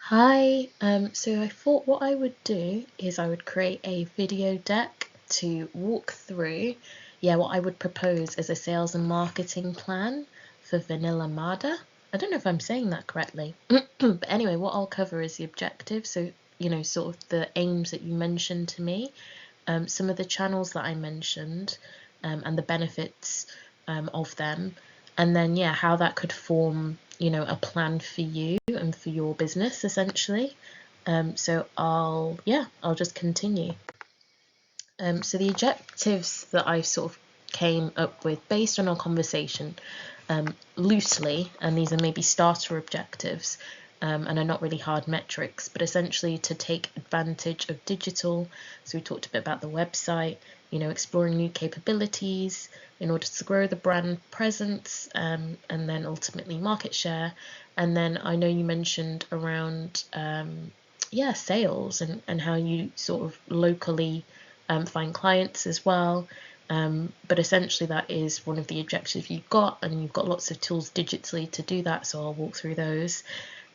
Hi, so I thought what I would do is I would create a video deck to walk through, what I would propose as a sales and marketing plan for VanillaMada. I don't know if I'm saying that correctly, but anyway, what I'll cover is the objective. So, sort of the aims that you mentioned to me, some of the channels that I mentioned, and the benefits of them, and then how that could form a plan for you and for your business essentially. So I'll just continue. So the objectives that I sort of came up with based on our conversation, loosely, and these are maybe starter objectives, and are not really hard metrics, but essentially to take advantage of digital. So we talked a bit about the website, exploring new capabilities in order to grow the brand presence, and then ultimately market share. And then I know you mentioned around sales and how you sort of locally find clients as well. But essentially that is one of the objectives you've got, and you've got lots of tools digitally to do that, so I'll walk through those.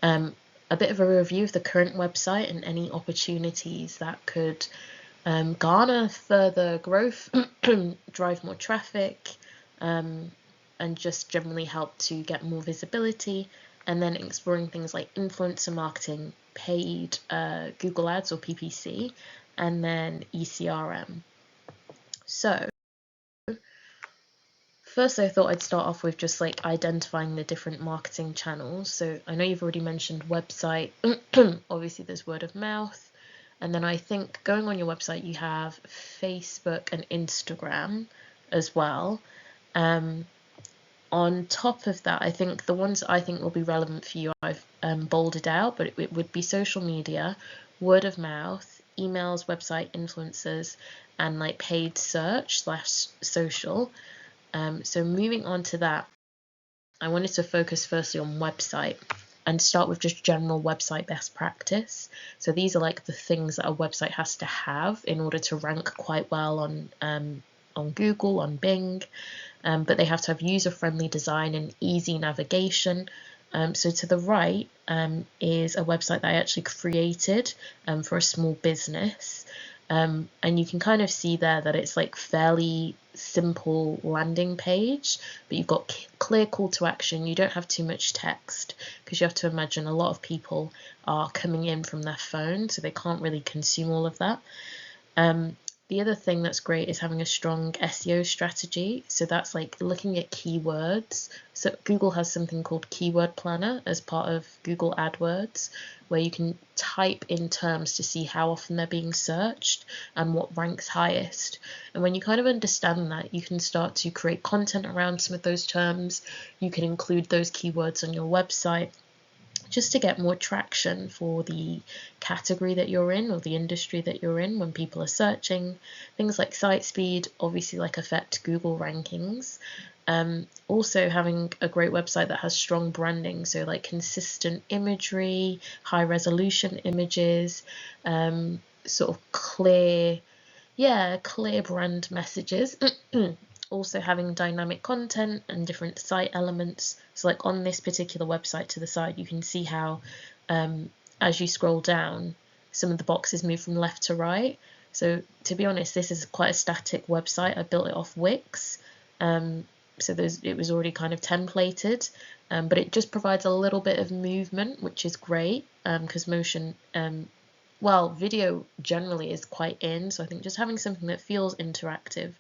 A bit of a review of the current website and any opportunities that could garner further growth, drive more traffic, and just generally help to get more visibility. And then exploring things like influencer marketing, paid Google Ads or PPC, and then ECRM. So first I thought I'd start off with just like identifying the different marketing channels. So I know you've already mentioned website, obviously there's word of mouth, and then I think going on your website you have Facebook and Instagram as well. On top of that, I think the ones I think will be relevant for you I've bolded out, but it would be social media, word of mouth, emails, website, influencers, and like paid search / social. So moving on to that, I wanted to focus firstly on website and start with just general website best practice. So these are like the things that a website has to have in order to rank quite well on Google, on Bing, but they have to have user-friendly design and easy navigation. So to the right is a website that I actually created for a small business. And you can kind of see there that it's like fairly simple landing page, but you've got clear call to action. You don't have too much text because you have to imagine a lot of people are coming in from their phone, so they can't really consume all of that. The other thing that's great is having a strong SEO strategy. So that's like looking at keywords. So Google has something called Keyword Planner as part of Google AdWords, where you can type in terms to see how often they're being searched and what ranks highest. And when you kind of understand that, you can start to create content around some of those terms. You can include those keywords on your website, just to get more traction for the category that you're in or the industry that you're in when people are searching. Things like site speed obviously like affect Google rankings. Also having a great website that has strong branding, so like consistent imagery, high resolution images, sort of clear brand messages. Also having dynamic content and different site elements. So like on this particular website to the side, you can see how as you scroll down, some of the boxes move from left to right. So to be honest, this is quite a static website. I built it off Wix. So it was already kind of templated, but it just provides a little bit of movement, which is great because motion, video generally is quite in. So I think just having something that feels interactive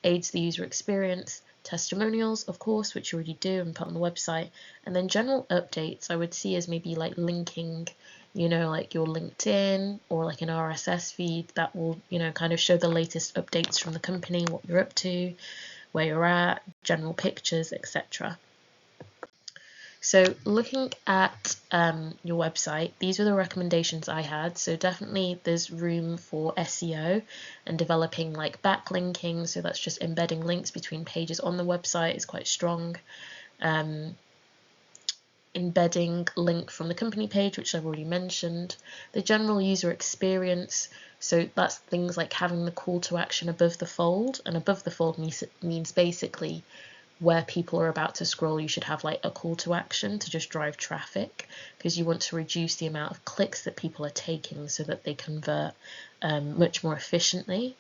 aids the user experience. Testimonials, of course, which you already do and put on the website, and then general updates I would see as maybe like linking, like your LinkedIn or like an RSS feed that will, kind of show the latest updates from the company, what you're up to, where you're at, general pictures, etc. So looking at your website, these are the recommendations I had. So definitely there's room for SEO and developing like backlinking. So that's just embedding links between pages on the website is quite strong. Embedding link from the company page, which I've already mentioned. The general user experience. So that's things like having the call to action above the fold. And above the fold means basically where people are about to scroll, you should have like a call to action to just drive traffic, because you want to reduce the amount of clicks that people are taking so that they convert much more efficiently.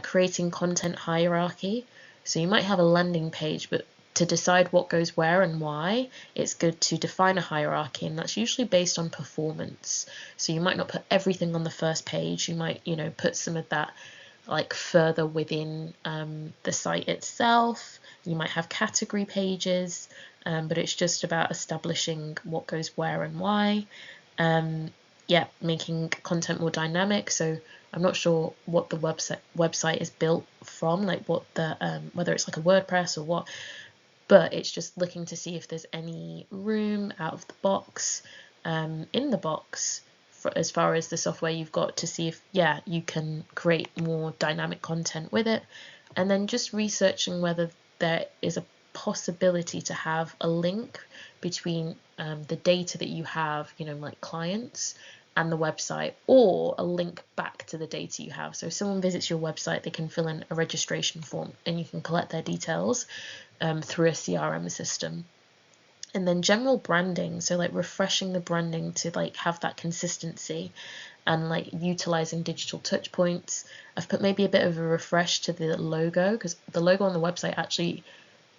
Creating content hierarchy. So you might have a landing page, but to decide what goes where and why, it's good to define a hierarchy, and that's usually based on performance. So you might not put everything on the first page. You might, put some of that like further within the site itself. You might have category pages, but it's just about establishing what goes where and why. Making content more dynamic. So I'm not sure what the website is built from, like what the whether it's like a WordPress or what, but it's just looking to see if there's any room out of the box, in the box, as far as the software you've got, to see if you can create more dynamic content with it. And then just researching whether there is a possibility to have a link between the data that you have, like clients, and the website, or a link back to the data you have. So if someone visits your website, they can fill in a registration form and you can collect their details through a CRM system. And then general branding, so like refreshing the branding to like have that consistency, and like utilizing digital touch points. I've put maybe a bit of a refresh to the logo, because the logo on the website actually,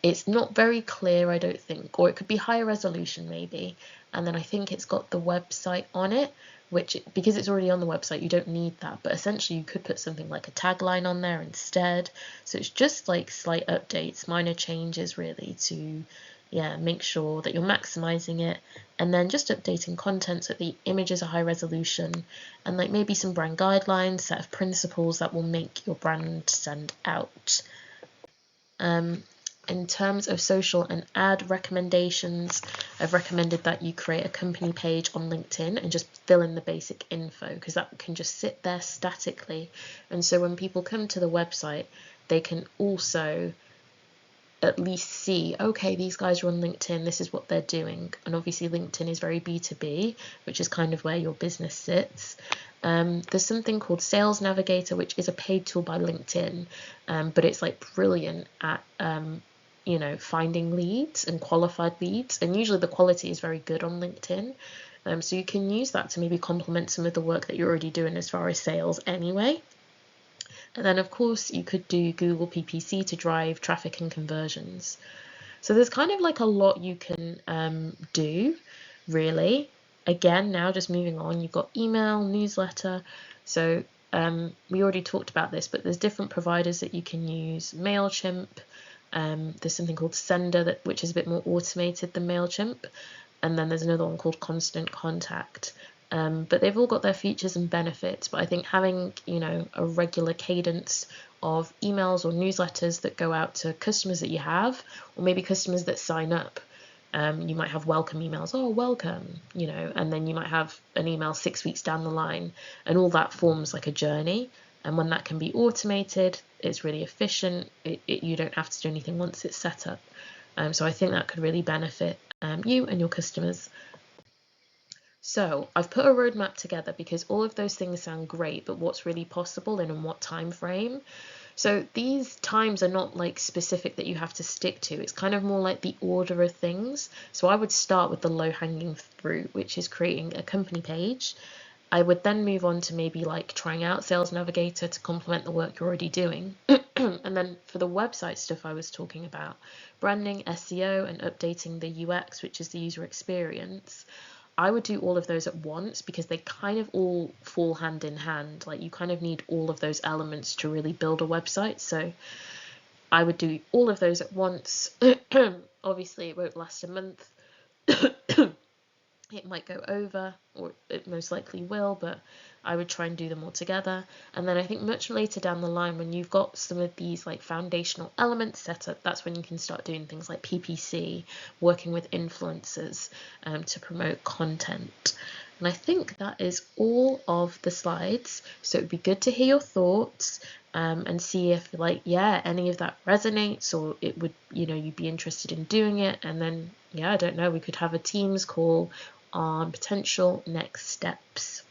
it's not very clear, I don't think, or it could be higher resolution maybe. And then I think it's got the website on it, which, because it's already on the website, you don't need that. But essentially you could put something like a tagline on there instead. So it's just like slight updates, minor changes really, to make sure that you're maximizing it. And then just updating content so that the images are high resolution, and like maybe some brand guidelines, set of principles that will make your brand stand out. In terms of social and ad recommendations, I've recommended that you create a company page on LinkedIn and just fill in the basic info, because that can just sit there statically. And so when people come to the website, they can also at least see, okay, these guys are on LinkedIn, this is what they're doing. And obviously LinkedIn is very B2B, which is kind of where your business sits. There's something called Sales Navigator, which is a paid tool by LinkedIn, but it's like brilliant at finding leads and qualified leads, and usually the quality is very good on LinkedIn. So you can use that to maybe complement some of the work that you're already doing as far as sales anyway. And then of course you could do Google PPC to drive traffic and conversions. So there's kind of like a lot you can do, really. Again, now just moving on, you've got email, newsletter. So we already talked about this, but there's different providers that you can use. MailChimp, there's something called Sender, which is a bit more automated than MailChimp. And then there's another one called Constant Contact. But they've all got their features and benefits. But I think having, a regular cadence of emails or newsletters that go out to customers that you have, or maybe customers that sign up. You might have welcome emails, oh, welcome, and then you might have an email 6 weeks down the line, and all that forms like a journey. And when that can be automated, it's really efficient. You don't have to do anything once it's set up. So I think that could really benefit you and your customers. So I've put a roadmap together because all of those things sound great, but what's really possible and in what time frame? So these times are not like specific that you have to stick to. It's kind of more like the order of things. So I would start with the low-hanging fruit, which is creating a company page. I would then move on to maybe like trying out Sales Navigator to complement the work you're already doing. And then for the website stuff I was talking about, branding, SEO, and updating the UX, which is the user experience, I would do all of those at once because they kind of all fall hand in hand. Like you kind of need all of those elements to really build a website. So I would do all of those at once. Obviously, it won't last a month. It might go over, or it most likely will, but I would try and do them all together. And then I think much later down the line, when you've got some of these like foundational elements set up, that's when you can start doing things like PPC, working with influencers to promote content. And I think that is all of the slides. So it'd be good to hear your thoughts and see if any of that resonates, or it would, you'd be interested in doing it. And then, I don't know, we could have a Teams call on potential next steps.